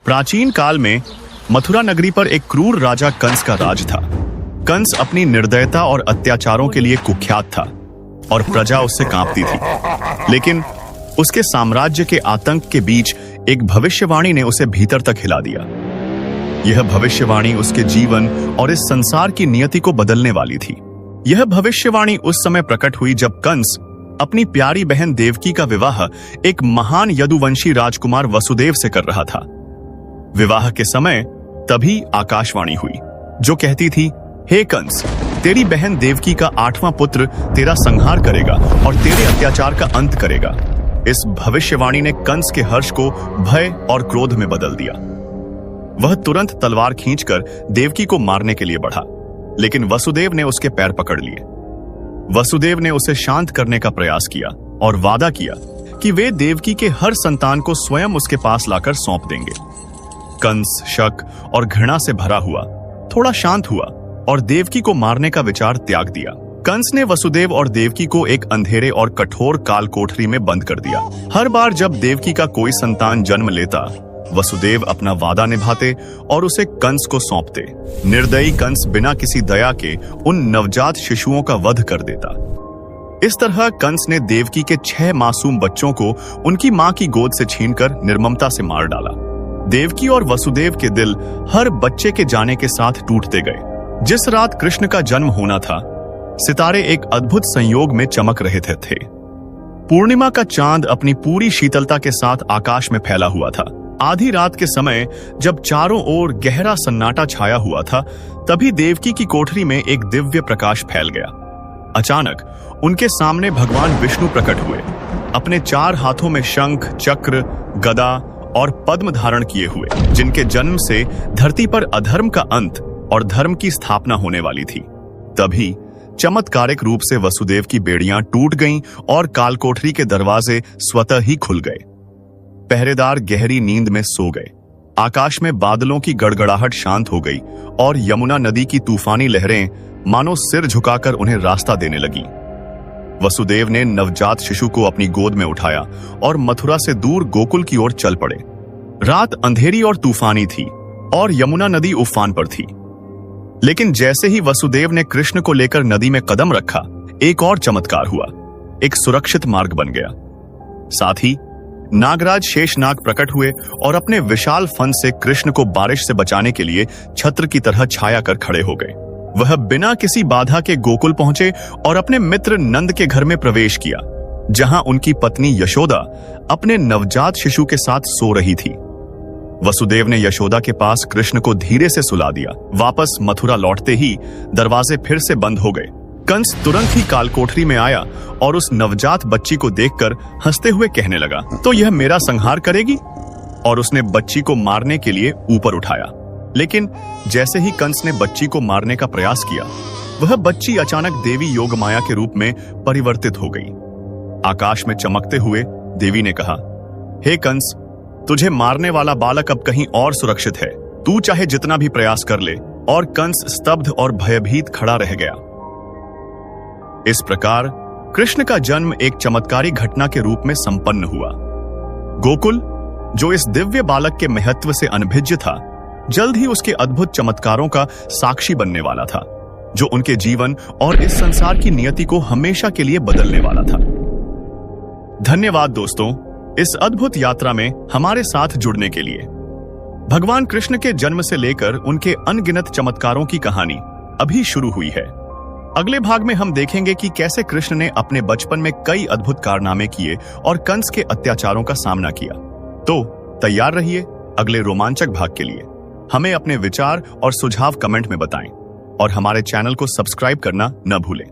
प्राचीन काल में मथुरा नगरी पर एक क्रूर राजा कंस का राज था। कंस अपनी निर्दयता और अत्याचारों के लिए कुख्यात था और प्रजा उससे कांपती थी। लेकिन उसके साम्राज्य के आतंक के बीच एक भविष्यवाणी ने उसे भीतर तक हिला दिया। यह भविष्यवाणी उसके जीवन और इस संसार की नियति को बदलने वाली थी। यह भविष्यवाणी उस समय प्रकट हुई जब कंस अपनी प्यारी बहन देवकी का विवाह एक महान यदुवंशी राजकुमार वसुदेव से कर रहा था। विवाह के समय तभी आकाशवाणी हुई जो कहती थी, हे कंस, तेरी बहन देवकी का 8वां पुत्र तेरा संहार करेगा और तेरे अत्याचार का अंत करेगा। इस भविष्यवाणी ने कंस के हर्ष को भय और क्रोध में बदल दिया। वह तुरंत तलवार खींचकर देवकी को मारने के लिए बढ़ा, लेकिन वसुदेव ने उसके पैर पकड़ लिए। वसुदेव ने उसे शांत करने का प्रयास किया और वादा किया कि वे देवकी के हर संतान को स्वयं उसके पास लाकर सौंप देंगे। कंस शक और घृणा से भरा हुआ थोड़ा शांत हुआ और देवकी को मारने का विचार त्याग दिया। कंस ने वसुदेव और देवकी को एक अंधेरे और कठोर काल कोठरी में बंद कर दिया। हर बार जब देवकी का कोई संतान जन्म लेता, वसुदेव अपना वादा निभाते और उसे कंस को सौंपते। निर्दयी कंस बिना किसी दया के उन नवजात शिशुओं का वध कर देता। इस तरह कंस ने देवकी के 6 मासूम बच्चों को उनकी मां की गोद से छीनकर निर्ममता से मार डाला। देवकी और वसुदेव के दिल हर बच्चे के जाने के साथ टूटते गए। जिस रात कृष्ण का जन्म होना था, सितारे एक अद्भुत संयोग में चमक रहे थे। पूर्णिमा का चांद अपनी पूरी शीतलता के साथ आकाश में फैला हुआ था। आधी रात के समय जब चारों ओर गहरा सन्नाटा छाया हुआ था, तभी देवकी की कोठरी में एक दिव्य प्रकाश फैल गया। अचानक उनके सामने भगवान विष्णु प्रकट हुए, अपने 4 हाथों में शंख, चक्र, गदा और पद्म धारण किए हुए, जिनके जन्म से धरती पर अधर्म का अंत और धर्म की स्थापना होने वाली थी। तभी चमत्कारिक रूप से वसुदेव की बेड़ियां टूट गईं और कालकोठरी के दरवाजे स्वतः ही खुल गए। पहरेदार गहरी नींद में सो गए। आकाश में बादलों की गड़गड़ाहट शांत हो गई और यमुना नदी की तूफानी लहरें मानो सिर झुकाकर उन्हें रास्ता देने लगी। वसुदेव ने नवजात शिशु को अपनी गोद में उठाया और मथुरा से दूर गोकुल की ओर चल पड़े। रात अंधेरी और तूफानी थी और यमुना नदी उफान पर थी। लेकिन जैसे ही वसुदेव ने कृष्ण को लेकर नदी में कदम रखा, एक और चमत्कार हुआ। एक सुरक्षित मार्ग बन गया। साथ ही नागराज शेषनाग प्रकट हुए और अपने विशाल फन से कृष्ण को बारिश से बचाने के लिए छत्र की तरह छाया कर खड़े हो गए। वह बिना किसी बाधा के गोकुल पहुंचे और अपने मित्र नंद के घर में प्रवेश किया, जहां उनकी पत्नी यशोदा अपने नवजात शिशु के साथ सो रही थी। वसुदेव ने यशोदा के पास कृष्ण को धीरे से सुला दिया। वापस मथुरा लौटते ही दरवाजे फिर से बंद हो गए। कंस तुरंत ही कालकोठरी में आया और उस नवजात बच्ची को देखकर हंसते हुए कहने लगा, तो यह मेरा संहार करेगी? और उसने बच्ची को मारने के लिए ऊपर उठाया। लेकिन जैसे ही कंस ने बच्ची को मारने का प्रयास किया, वह बच्ची अचानक देवी योगमाया के रूप में परिवर्तित हो गई। आकाश में चमकते हुए देवी ने कहा, हे कंस, तुझे मारने वाला बालक अब कहीं और सुरक्षित है। तू चाहे जितना भी प्रयास कर ले। और कंस स्तब्ध और भयभीत खड़ा रह गया। इस प्रकार कृष्ण का जन्म एक चमत्कारी घटना के रूप में संपन्न हुआ। गोकुल, जो इस दिव्य बालक के महत्व से अनभिज्ञ था, जल्द ही उसके अद्भुत चमत्कारों का साक्षी बनने वाला था, जो उनके जीवन और इस संसार की नियति को हमेशा के लिए बदलने वाला था। धन्यवाद दोस्तों, इस अद्भुत यात्रा में हमारे साथ जुड़ने के लिए। भगवान कृष्ण के जन्म से लेकर उनके अनगिनत चमत्कारों की कहानी अभी शुरू हुई है। अगले भाग में हम देखेंगे कि कैसे कृष्ण ने अपने बचपन में कई अद्भुत कारनामे किए और कंस के अत्याचारों का सामना किया। तो तैयार रहिए अगले रोमांचक भाग के लिए। हमें अपने विचार और सुझाव कमेंट में बताएं और हमारे चैनल को सब्सक्राइब करना न भूलें।